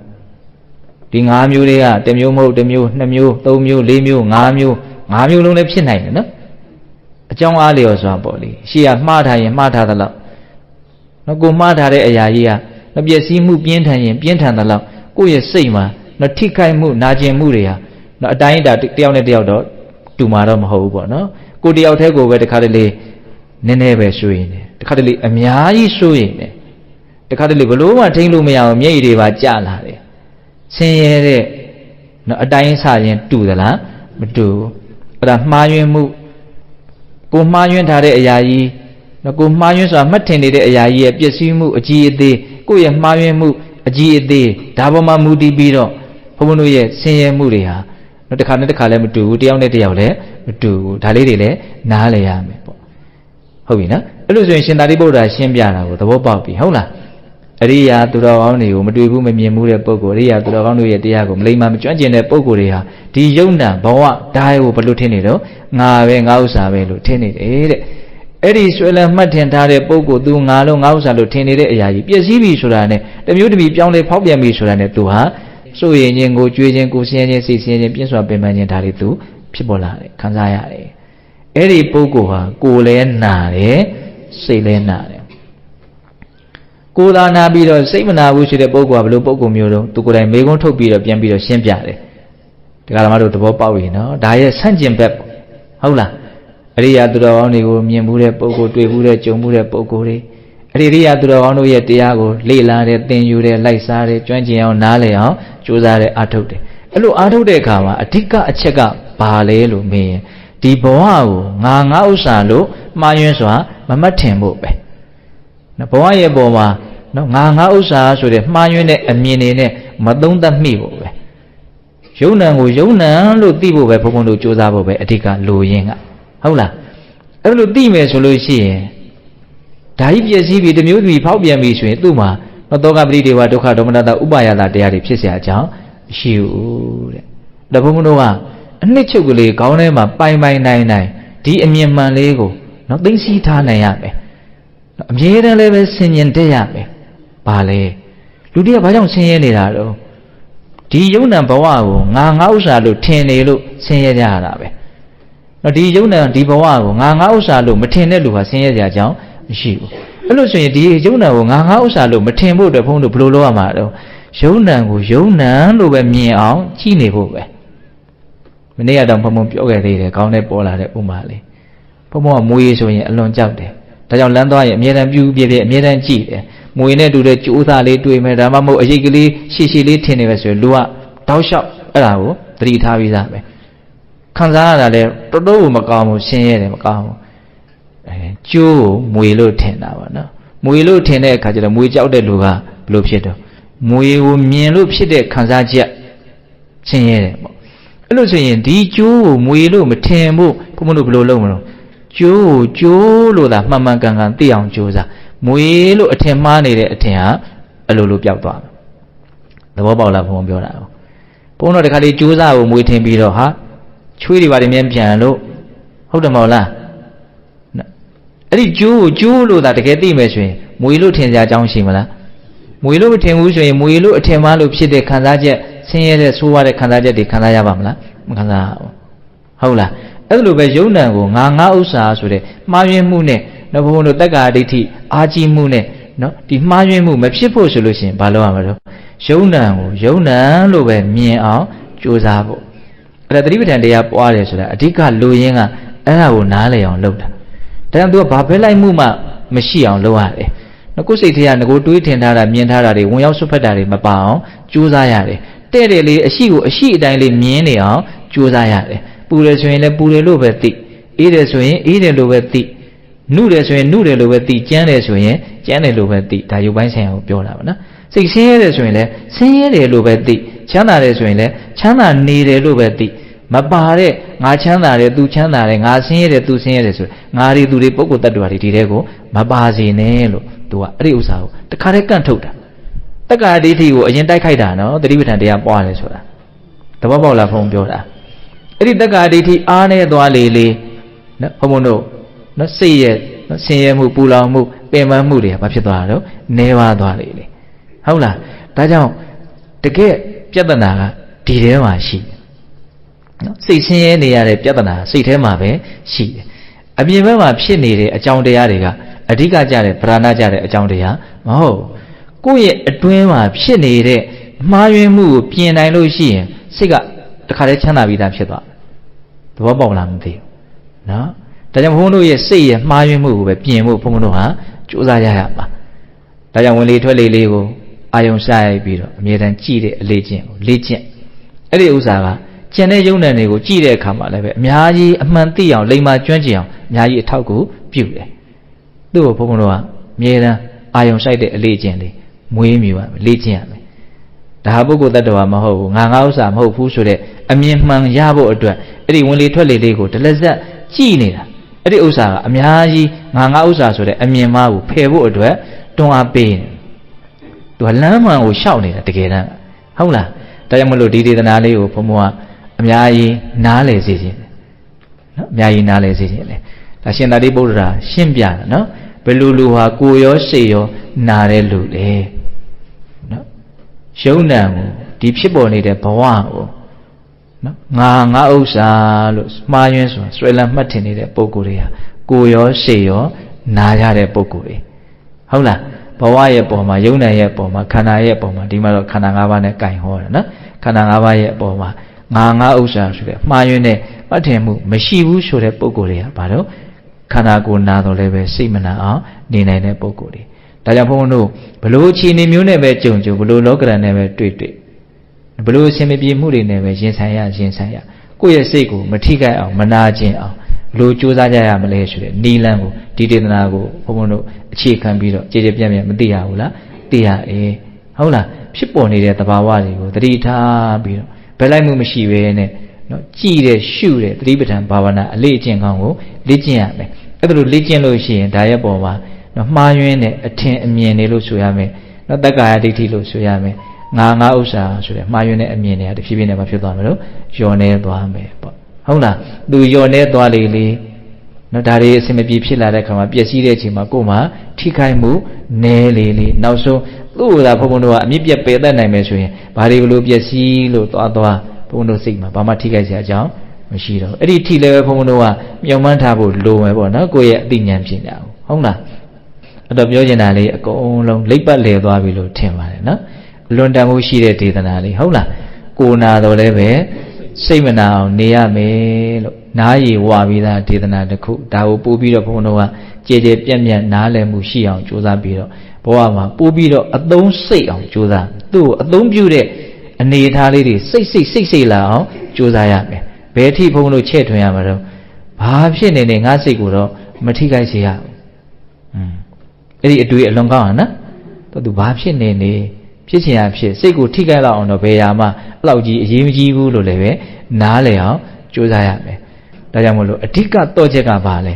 Speaker 1: ဒီ၅မျိုးတွေကတစ်မျိုးမဟုတ်တစ်မျိုးနှစ်မျိုးသုံးမျိုးလေးမျိုး၅မျိုးလုံးလည်းဖြစ်နိုင်တယ်နော်အကြောင်းအားလျော်စွာပေါ့လေရှေ့ကမှားထားရင်မှားထားသလောက်နော်ကိုမှားထားတဲ့အရာကြီးကမပျက်စီးမှုပြင်းထန်ရင်ပြင်းထန်သလောက်ကိုယ့်ရဲ့စိတ်မှာနော်ထိခိုက်မှုနာကျင်မှုတွေဟာနော်အတိုင်းအတာတယောက်နဲ့တယောက်တော့တူမှာတော့မဟုတ်ဘူးပေါ့နော်ကိုတယောက်တည်းကိုပဲတခါတလေနည်းနည်းပဲဆိုရင်တခါတလေအများကြီးဆိုရင်တခါတလေဘလို့မှထိန်းလို့မရအောင်မျက်ရည်တွေပါကျလာတယ်ဆင်းရဲတဲ့နော်အတိုင်းအဆရင်တူသလားမတူဘူးအဲ့ဒါမှားယွင်းမှုကိုမှားယွင်းထားတဲ့အရာကြီးနော်ကိုမှားယွင်းစွာမှတ်ထင်နေတဲ့အရာကြီးရဲ့ပျက်စီးမှုအကြီးအသေးကိုယ့်ရဲ့မှားယွင်းမှုအကြီးအသေးဒါပေါ်မှာမူတည်ပြီးတော့ဘုန်းဘုန်းတို့ရဲ့ဆင်းရဲမှုတွေဟာနော်တစ်ခါနဲ့တစ်ခါလည်းမတူဘူးတယောက်နဲ့တယောက်လည်းမတူဘူးဒါလေးတွေလည်းနားလည်ရမယ်ပေါ့ဟုတ်ပြီနော်အဲ့လိုဆိုရင်ရှင်သာရိပုတ္တရာရှင်းပြတာကိုသဘောပေါက်ပြီဟုတ်လားအရိယာသူတော်ကောင်းတွေကိုမတွေ့ဘူးမမြင်ဘူးတဲ့ပုဂ္ဂိုလ်အရိယာသူတော်ကောင်းတို့ရဲ့တရားကိုမလိမ္မာမကျွမ်းကျင်တဲ့ပုဂ္ဂိုလ်တွေဟာဒီယုံနာဘဝဓာတ်ကိုဘယ်လိုထင်နေတော့ငါပဲငါဥစ္စာပဲလို့ထင်နေတယ်တဲ့အဲ့ဒီဆွဲလန်းမှတ်ထင်ထားတဲ့ပုဂ္ဂိုလ်သူငါလုံးငါဥစ္စာလို့ထင်နေတဲ့အရာကြီးပျက်စီးပြီဆိုတာနဲ့တမျိုးတမျိုးပြောင်းလဲဖောက်ပြန်ပြီဆိုတာနဲ့သူဟာစိုးရိမ်ခြင်းကိုကြွေးခြင်းကိုဆင်းရဲခြင်းစိတ်ဆင်းရဲခြင်းပြင်းစွာပင်ပန်းခြင်းဒါတွေသူဖြစ်ပေါ်လာတယ်ခံစားရတယ်အဲ့ဒီပုဂ္ဂိုလ်ဟာကိုယ်လည်းနာတယ်စိတ်လည်းနာတယ်ကိုယ်သာနာပြီးတော့စိတ်မနာဘူးဆိုတဲ့ပုဂ္ဂိုလ်ကဘယ်လိုပုဂ္ဂိုလ်မျိုးတော့သူကိုယ်တိုင်မေကုန်းထုတ်ပြီးတော့ပြန်ပြီးတော့ရှင်းပြတယ်ဒီကရမတို့သဘောပေါက်ပြီနော်ဒါရဲ့ဆန့်ကျင်ဘက်ဟုတ်လားအရိယာသူတော်ကောင်းတွေကိုမြင်မှုတဲ့ပုဂ္ဂိုလ်တွေ့မှုတဲ့ကြုံမှုတဲ့ပုဂ္ဂိုလ်တွေအရိယာသူတော်ကောင်းတို့ရဲ့တရားကိုလေ့လာတဲ့သင်ယူတဲ့လိုက်စားတဲ့ကျွမ်းကျင်အောင်နားလည်အောင်ကြိုးစားတဲ့အားထုတ်တယ်အဲ့လိုအားထုတ်တဲ့အခါမှာအဓိကအချက်ကဘာလဲလို့မေးရင်ဒီဘဝကိုငါဥစ္စာလို့မှားယွင်းစွာမမှတ်ထင်ဖို့ပဲနော်ဘဝရဲ့ပေါ်မှာနော်ငါဥစ္စာဆိုတဲ့မှားယွင်းတဲ့အမြင်တွေနဲ့မသုံးသပ်မိဖို့ပဲယုံနံကိုယုံနံလို့သိဖို့ပဲဘုံဘုံတို့ကြိုးစားဖို့ပဲအဓိကလိုရင်းကဟုတ်လားအဲ့လိုသိမယ်ဆိုလို့ရှိရင်ဓာကြီးပျက်စီးပြီးတမျိုးသမီးဖောက်ပြန်ပြီဆိုရင်သူ့မှာသောကပရိဒေဝဒုက္ခဒေါမနတဥပါယတာတရားတွေဖြစ်เสียအကြောင်းမရှိဘူးတဲ့ဒါဘုံဘုံတို့ကအနှစ်ချုပ်ကလေးခေါင်းထဲမှာပိုင်နိုင်ဒီအမြင်မှန်လေးကိုနော်သိသိထားနိုင်ရမယ်အမြဲတမ်းလည်းပဲဆင်ញင်တက်ရမယ်ဘာလဲလူတွေကဘာကြောင့်ဆင်းရဲနေတာတော့ ဒီယုံနံဘဝကိုငါဥစ္စာလို့ထင်နေလို့ဆင်းရဲကြရတာပဲနော်ဒီယုံနံဒီဘဝကိုငါဥစ္စာလို့မထင်တဲ့လူဟာဆင်းရဲကြကြောင်းမရှိဘူးအဲ့လိုဆိုရင်ဒီယုံနံကိုငါဥစ္စာလို့မထင်ဖို့အတွက်ဘုန်းတို့ဘယ်လိုလုပ်ရမှာတော့ယုံနံကိုယုံနံလို့ပဲမြင်အောင်ကြည့်နေဖို့ပဲမနေ့ကတော့ဘုံပြောခဲ့သေးတယ်ခေါင်းထဲပေါ်လာတဲ့ဥမာလေးဘုံကမွေးဆိုရင်အလွန်ကြောက်တယ်ဒါကြောင့်လမ်းသွားရင်အမြဲတမ်းပြူပြပြအမြဲတမ်းကြည့်တယ်မွေနဲ့တူတဲ့ကြိုးစားလေးတွေ့မယ်ဒါမှမဟုတ်အရိပ်ကလေးရှည်ရှည်လေးထင်နေပဲဆိုရင်လူကတောက်လျှောက်အဲ့ဒါကိုသတိထားပြီးသားပဲခံစားရတာလဲတော်တော်မကောင်းဘူးရှင်းရတယ်မကောင်းဘူးကျိုးကိုမွေလို့ထင်တာပါနော်မွေလို့ထင်တဲ့အခါကျတော့မွေကြောက်တဲ့လူကဘယ်လိုဖြစ်တော့မွေကိုမြင်လို့ဖြစ်တဲ့ခံစားချက်ရှင်းရတယ်ပေါ့အဲ့လိုဆိုရင်ဒီကျိုးကိုမွေလို့မထင်ဖို့ဘုမလို့ဘယ်လိုလုပ်မလို့ကျိုးကိုကျိုးလို့သာမှန်မှန်ကန်ကန်သိအောင်ကြိုးစားမွေလို့အထင်မှားနေတဲ့အထင်ဟာအလိုလိုပျောက်သွားတယ်သဘောပေါက်လားဘုံပြောတာဘုံတော့တခါလေးကြိုးစားကိုမွေထင်ပြီးတော့ဟာချွေးတွေပါနေမြန်ပြန်လို့ဟုတ်တယ်မဟုတ်လားအဲ့ဒီကျိုးကိုကျိုးလို့သာတကယ်သိမယ်ဆိုရင်မွေလို့ထင်ကြအကြောင်းရှိမလားမွေလို့မထင်ဘူးဆိုရင်မွေလို့အထင်မှားလို့ဖြစ်တဲ့ခံစားချက်ဆင်းရဲတဲ့ဆိုးရတဲ့ခံစားချက်တွေခံစားရပါမလားမခံစားဘူးဟုတ်လားအဲ့လိုပဲယုံနံကိုငါဥစ္စာဆိုတဲ့မှားယွင်းမှုနဲ့နော်ဘုံတို့တက္ကာဒိဋ္ဌိအာကြီးမှုနဲ့နော်ဒီမှားယွင်းမှုမဖြစ်ဖို့ဆိုလို့ရှိရင်ဘာလုပ်ရမလဲယုံနံကိုယုံနံလို့ပဲမြင်အောင်ကြိုးစားဖို့အဲ့ဒါသတိပဋ္ဌာန်တရားပွားတယ်ဆိုတာအဓိကလိုရင်းကအဲ့ဒါကိုနားလည်အောင်လုပ်တာဒါကြောင့်သူကဘာပဲလိုက်မှုမှမရှိအောင်လုပ်ရတယ်နော်ကိုယ်စိတ်ထဲကငကိုတွေးထင်ထားတာမြင်ထားတာတွေဝင်ရောက်ဆွတ်ဖက်တာတွေမပါအောင်ကြိုးစားရတယ်တဲ့တယ်လေးအရှိကိုအရှိအတိုင်းလေးမြင်နေအောင်ကြိုးစားရတယ်ပူတယ်ဆိုရင်လည်းပူတယ်လို့ပဲသိအေးတယ်ဆိုရင်အေးတယ်လို့ပဲသိနုတယ်ဆိုရင်နုတယ်လို့ပဲသိကြမ်းတယ်ဆိုရင်ကြမ်းတယ်လို့ပဲသိဒါရုပ်ပိုင်းဆိုင်ရာကိုပြောတာပါနော်စိတ်ဆင်းရဲတယ်ဆိုရင်လည်းဆင်းရဲတယ်လို့ပဲသိချမ်းသာတယ်ဆိုရင်လည်းချမ်းသာနေတယ်လို့ပဲသိမပါတဲ့ငါချမ်းသာတယ်သူချမ်းသာတယ်ငါဆင်းရဲတယ်သူဆင်းရဲတယ်ဆိုငါတွေသူတွေပုဂ္ဂိုလ်တ attva တွေဒီတဲ့ကိုမပါစေနဲ့လို့သူကအဲ့ဒီဥစ္စာကိုတခါတည်းကန့်ထုတ်တာတက္ကာဒိဋ္ဌိကိုအရင်တိုက်ခိုက်တာနော်သတိပဋ္ဌာန်တရားပွားတယ်ဆိုတာသဘောပေါက်လားဘုံပြောတာအဲ့ဒီတက္ကာဒိဋ္ဌိအားနဲ့သွားလေလေနော်ဘုံတို့နော်စိတ်ရဲ့ဆင်းရဲမှုပူလောင်မှုပင်ပန်းမှုတွေကဘာဖြစ်သွားတာတော့နည်းပါးသွားလေလေဟုတ်လားဒါကြောင့်တကယ်ပြဿနာကဒီထဲမှာရှိတယ်နော်စိတ်ဆင်းရဲနေရတဲ့ပြဿနာစိတ်ထဲမှာပဲရှိတယ်အပြင်ဘက်မှာဖြစ်နေတဲ့အကြောင်းတရားတွေကအဓိကကြတဲ့ဗราဏကြတဲ့အကြောင်းတရားမဟုတ်ကိုယ့်ရဲ့အတွင်းမှာဖြစ်နေတဲ့မှားယွင်းမှုကိုပြင်နိုင်လို့ရှိရင်စိတ်ကတခါတည်းချမ်းသာပြီးသားဖြစ်သွားသဘောပေါက်လားမသိဘူးနော်ဒါကြောင့်ဘုန်းတို့ရဲ့စိတ်ရဲ့မှားယွင်းမှုကိုပဲပြင်ဖို့ဘုန်းတို့ဟာကြိုးစားရရပါဒါကြောင့်ဝင်လေထွက်လေလေးကိုအာယုံစားရိုက်ပြီးတော့အမြဲတမ်းကြည့်တဲ့အလေးကျင့်ကိုလေ့ကျင့်အဲ့ဒီဥစ္စာကကျန်တဲ့ယုံနံတွေကိုကြည့်တဲ့အခါမှာလည်းပဲအများကြီးအမှန်သိအောင်လိမ္မာကျွမ်းကျင်အောင်အများကြီးအထောက်ကိုပြုတယ်သူ့ကိုဘုန်းတို့ကအမြဲတမ်းအာယုံဆိုင်တဲ့အလေးကျင့်လေးမွေးမြူရမယ်လေ့ကျင့်ရမယ်ဒါဟာပုဂ္ဂိုလ်တ attva မဟုတ်ဘူးငါဥစ္စာမဟုတ်ဘူးဆိုတဲ့အမြင်မှန်ရဖို့အတွက်အဲ့ဒီဝင်လေထွက်လေလေးကိုတလက်ဆက်ကြည့်နေတာအဲ့ဒီဥစ္စာကအများကြီးငါဥစ္စာဆိုတဲ့အမြင်မှားကိုဖယ်ဖို့အတွက်တွန်းအားပေးနေသူကလမ်းမှန်ကိုရှောက်နေတာတကယ်တမ်းဟုတ်လားဒါကြောင့်မလို့ဒီဒေသနာလေးကိုဘုံဘုံကအများကြီးနားလည်စေခြင်းနော်အများကြီးနားလည်စေခြင်းလေဒါရှင်သာရိပုတ္တရာရှင်းပြတာနော်ဘယ်လိုလူဟာကိုယ်ရောစိတ်ရောနာတဲ့လူလေနော်ယုံနံကိုဒီဖြစ်ပေါ်နေတဲ့ဘဝကိုနော်ငါဥစ္စာလို့မှားယွင်းဆိုဆွဲလန်းမှတ်ထင်နေတဲ့ပုံကိုယ်တွေဟာကိုယ်ရောစိတ်ရောနာရတဲ့ပုံကိုယ်တွေဟုတ်လားဘဝရဲ့ပုံမှာယုံနံရဲ့ပုံမှာခန္ဓာရဲ့ပုံမှာဒီမှာတော့ခန္ဓာ၅ပါးနဲ့ကင်ဟောတာနော်ခန္ဓာ၅ပါးရဲ့ပုံမှာငါဥစ္စာဆိုတဲ့မှားယွင်းတဲ့မှတ်ထင်မှုမရှိဘူးဆိုတဲ့ပုံကိုယ်တွေကဘာလို့ခန္ဓာကိုယ်နာတော့လည်းပဲစိတ်မနာအောင်နေနိုင်တဲ့ပုံကိုယ်တွေဒါကြောင့်ဘုန်းဘုန်းတို့ဘလို့အခြေအနေမျိုးနဲ့ပဲကြုံဘလို့လောကရန်နဲ့ပဲတွေ့ဘလို့အဆင်မပြေမှုတွေနဲ့ပဲရင်ဆိုင်ရကိုယ့်ရဲ့စိတ်ကိုမထိခိုက်အောင်မနာကျင်အောင်ဘလို့ကြိုးစားကြရမလဲဆိုတဲ့နီလန်းကိုဒီဒေသနာကိုဘုန်းဘုန်းတို့အခြေခံပြီးတော့ကြည်ကြပြန့်ပြန့်မသိရဘူးလားသိရဟုတ်လားဖြစ်ပေါ်နေတဲ့သဘာဝတွေကိုသတိထားပြီးတော့ဘယ်လိုက်မှုမရှိဘဲနဲ့နော်ကြည်တဲ့ရှုတဲ့သတိပဋ္ဌာန်ဘာဝနာအလေးအကျင့်ကောင်းကိုလေ့ကျင့်ရမယ်အဲ့ဒါလိုလေ့ကျင့်လို့ရှိရင်ဒါရဲ့ပေါ်မှာနော်မှားယွင်းတဲ့အထင်အမြင်တွေလို့ဆိုရမယ်နော်တက္ကာယဒိဋ္ဌိလို့ဆိုရမယ်ငါဥစ္စာဆိုတဲ့မှားယွင်းတဲ့အမြင်တွေကတဖြည်းဖြည်းနဲ့မဖြစ်သွားမလို့လျော်နေသွားမယ်ပေါ့ဟုတ်လားသူလျော်နေသွားလေနော်ဒါတွေအဆင်မပြေဖြစ်လာတဲ့ခါမှာပျက်စီးတဲ့အချိန်မှာကိုယ်မှာထိခိုက်မှုနည်းလေနောက်ဆုံး သူ့သာဘုံဘုံတို့ကအမြင့်ပြတ်ပယ်တတ်နိုင်မယ်ဆိုရင်ဘာတွေဘလို့ပျက်စီးလို့သွားဘုံတို့စိတ်မှာဘာမှထိခိုက်စရာအကြောင်းမရှိတော့အဲ့ဒီထိလည်းပဲဘုံဘုံတို့ကမြုံမှန်းထားဖို့လိုမယ်ပေါ့နော်ကိုယ့်ရဲ့အသိဉာဏ်ဖြစ်နေတာဟုတ်လားအဲ့တော့ပြောချင်တာလေးအကုန်လုံးလိပ်ပတ်လည်သွားပြီလို့ထင်ပါတယ်နော်လွန်တန်မှုရှိတဲ့ဒေသနာလေးဟုတ်လားကိုနာတော့လည်းပဲစိတ်မနာအောင်နေရမယ်လို့နားရည်ဝပြီးသားဒေသနာတစ်ခုဒါကိုပို့ပြီးတော့ဘုန်းတော်ကကြည်ကြည်ပြန့်ပြန့်နားလည်မှုရှိအောင်ကြိုးစားပြီးတော့ဘဝမှာပို့ပြီးတော့အသုံးစိတ်အောင်ကြိုးစားသူ့ကိုအသုံးပြုတဲ့အနေအထားလေးတွေစိတ်လာအောင်ကြိုးစားရမယ်ဘယ်ထိဘုန်းတို့ချဲ့ထွင်ရမှာတော့ဘာဖြစ်နေငါစိတ်ကိုတော့မထိခိုက်စေရဘူးအဲ့ဒီအတွေ့အလွန်ကောင်းဟာနော်သူဘာဖြစ်နေဖြစ်ချင်ရဖြစ်စိတ်ကိုထိခိုက်လောက်အောင်တော့ဘယ်ရာမှအဲ့လောက်ကြီးအရေးမကြီးဘူးလို့လည်းပဲနားလည်အောင်ကြိုးစားရမယ်ဒါကြောင့်မို့လို့အဓိကတော့ချက်ကဘာလဲ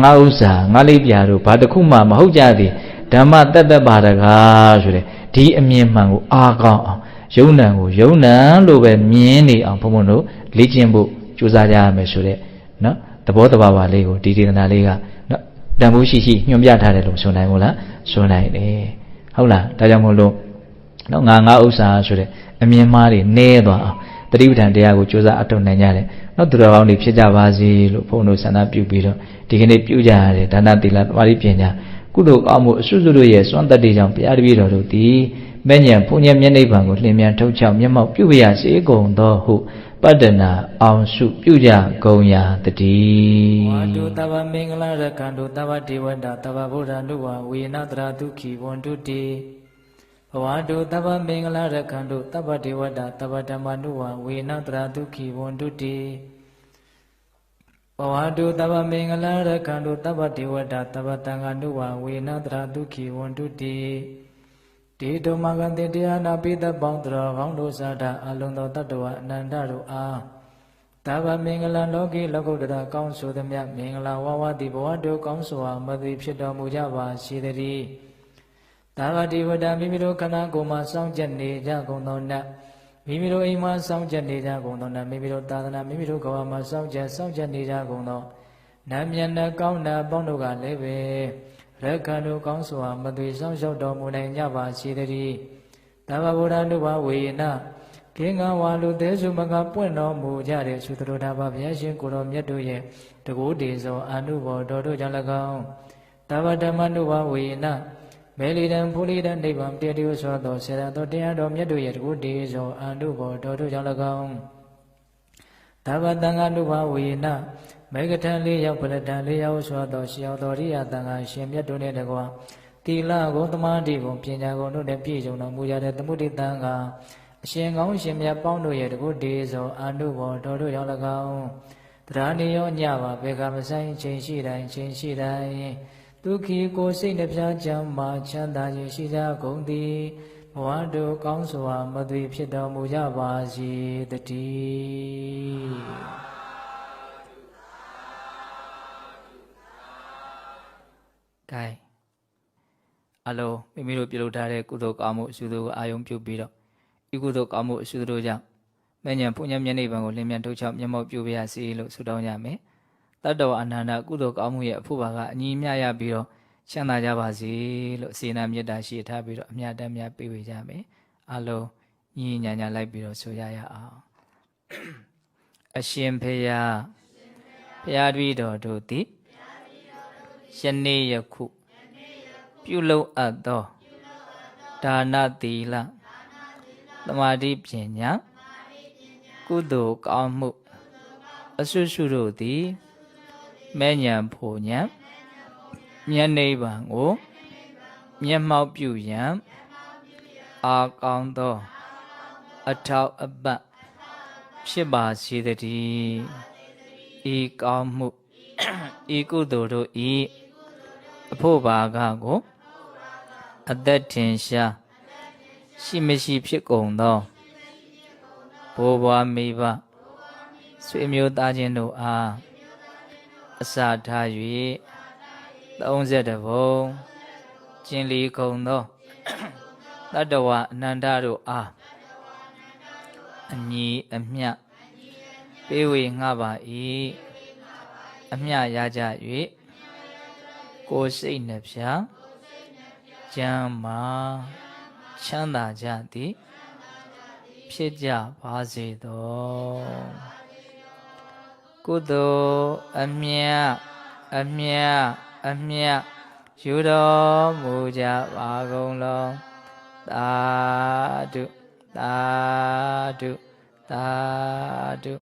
Speaker 1: ငါဥစ္စာငါလိပ်ပြာတို့ဘာတစ်ခုမှမဟုတ်ကြသည်ဓမ္မတတ္တပါဒကာဆိုတဲ့ဒီအမြင်မှန်ကိုအားကောင်းအောင်ယုံနံကိုယုံနံလို့ပဲမြင်နေအောင်ဘုံဘုံတို့လေ့ကျင့်ဖို့ကြိုးစားကြရမယ်ဆိုတဲ့နော်သဘောတဘာဝလေးကိုဒီဒေသနာလေးကနော်တန်ဖိုးရှိညွှန်ပြထားတယ်လို့ဆိုနိုင်မို့လားဆိုနိုင်တယ်ဟုတ်လားဒါကြောင့်မို့လို့နော်ငါဥစ္စာဆိုတဲ့အမြင်မှားတွေနည်းသွားအောင်တတိပဋ္ဌာန်တရားကိုကြိုးစားအထောက်နိုင်ကြတယ်နော်သူတော်ကောင်းတွေဖြစ်ကြပါစေလို့ဘုန်းတို့ဆန္ဒပြုပြီးတော့ဒီကနေ့ပြုကြရတယ်ဒါနသီလသမာဓိပညာကုသိုလ်ကောင်းမှုအစွတ်စွတ်တို့ရဲ့စွမ်းတတ္တိကြောင့်ဘုရားတပည့်တော်တို့သည်မဲ့ညံဘုံညံမျက်နှိပ်ပံကိုလျင်မြန်ထုတ်ချောက်မျက်မှောက်ပြုရစေကုန်သောဟုပတ္တနာအောင်စုပြုကြကုန်ရာတည်းဝါတုတဗ္ဗမင်္ဂလာရကံတုတဗ္ဗဒေဝတာတဗ္ဗဗုဒ္ဓနုဝဝေနတရာဒုက္ခိဝန္တုတိဘဝတုတဗ္ဗမင်္ဂလာရကံတုတဗ္ဗဒေဝတာတဗ္ဗဓမ္မနုဝဝေနတရာဒုက္ခိဝန္တုတိဘဝတုတဗ္ဗမင်္ဂလာရကံတုတဗ္ဗဒေဝတာတဗ္ဗတံဃာနုဝဝေနတရာဒုက္ခိဝန္တုတိဒီတုမကံတေတရားနာပိသပေါင်းတော်ကောင်းတို့စာတာအလုံးသောတတ္တဝအနန္တတို့အားတဗ္ဗမင်္ဂလာလောကီလောကုတ္တရာကောင်းဆိုသည်မြတ်မင်္ဂလာဝဝတိဘဝတုကောင်းစွာမသိဖြစ်တော်မူကြပါစေတည်းသာဝတိဝတ္တမိမိတို့ခန္ဓာကိုယ်မှာစောင့်ကြနေကြကုန်သောနတ်မိမိတို့အိမ်မှာစောင့်ကြနေကြကုန်သောနတ်မိမိတို့သာသနာမိမိတို့ကဘာမှာစောင့်ကြနေကြကုန်သောနတ်မြတ်နဲ့ကောင်းတဲ့အပေါင်းတို့ကလည်းပဲရက္ခဏတို့ကောင်းစွာမသွေဆောင်လျှောက်တော်မူနိုင်ကြပါစေတည်းသဗ္ဗဗုဒ္ဓနုဘဝေနခေငါဝါလူသေးစုမကပွင့်တော်မူကြတဲ့သုတ္တရာဘဘုရားရှင်ကိုတော်မြတ်တို့ရဲ့တကူတေဇောအာနုဘော်တော်တို့ကြောင့်၎င်းသဗ္ဗဓမ္မနုဘဝေနမေလီတံဖူလီတံနိဗ္ဗာန်တည်တည်ဆိုသောဆေရသောတရားတော်မြတ်တို့ရဲ့တကူတေဇောအာနုဘော်တော်တို့ကြောင့်၎င်းသဗ္ဗတံဃာနုဘဝေနမေဃထံလေးရောက်ပလတံလေးရောက်ဆိုသောရှေယောတော်ရိယတန်ခါရှင်မြတ်တို့နဲ့တကွာတိလကိုသမာဓိကိုပညာကိုတို့နဲ့ပြည့်စုံတော်မူကြတဲ့သမုဒိတန်ခါအရှင်ကောင်းရှင်မြတ်ပေါင်းတို့ရဲ့တကုတေဇောအာနုဘောတော်တို့ရောက်၎င်းတရားနေရောညပါဘေကမဆိုင်ချိန်ရှိတိုင်းဒုက္ခိကိုစိတ်နှပြချမ်းမာချမ်းသာခြင်းရှိကြကုန်သည်ဘဝတို့ကောင်းစွာမသွေဖြစ်တော်မူကြပါစေတည်းကဲအလုံးမိမိတို့ပြုလုပ်ထားတဲ့ကုသိုလ်ကောင်းမှုအစုတို့ကိုအာယုံပြုပြီးတော့ဤကုသိုလ်ကောင်းမှုအစုတို့ကြောင့်မဉ္ဇဉ်ဘုညမျက်နှိပ်ပံကိုလင်းမြန်ထုတ်ချောက်မျက်မှောက်ပြုပါရစေလို့ဆုတောင်းကြမယ်တတ္တဝအနန္တကုသိုလ်ကောင်းမှုရဲ့အဖို့ပါကအညီမျှရပြီးတော့ချမ်းသာကြပါစေလို့စေနာမေတ္တာရှိထားပြီးတော့အမြတ်တမ်းများပေးဝေကြမယ်အလုံးညီညာညာလိုက်ပြီးတော့ဆိုရအောင်အရှင်ဖေယဘုရားတပည့်တော်တို့သည်ယနေ့ယခုပြုလုပ်အပ်သောဒါနသီလသမာဓိပညာကုသိုလ်ကောင်းမှုအစွတ်စွတ်တို့သည်မဲ့ညာဖို့ညာမျက်နှိဗ္ဗာန်ကိုမျက်မှောက်ပြုရန်အာကောင်းသောအထောက်အပံ့ဖြစ်ပါစေတည်းဤကောင်းမှုဤကုသိုလ်တို့ဤအဖို့ဘာကကိုအသက်ထင်ရှားရှိမရှိဖြစ်ကုန်သောဘိုးဘွားမိဘဆွေမျိုးသားချင်းတို့အားအစာထား၍30ဘုံကျင်လီကုန်သောတတ္တဝအနန္တတို့အားအညီအမျှပေးဝေငှပါ၏အမျှရကြ၍ကိုယ်စိတ်နှဖျားကျမ်းမာ
Speaker 2: ချမ်းသာကြသည်ဖြစ်ကြပါစေသောကုသိုလ်အမြတ်အမြတ်အမြတ်ယူတော်မူကြပါကုန်လောသာဓုသာဓုသာဓု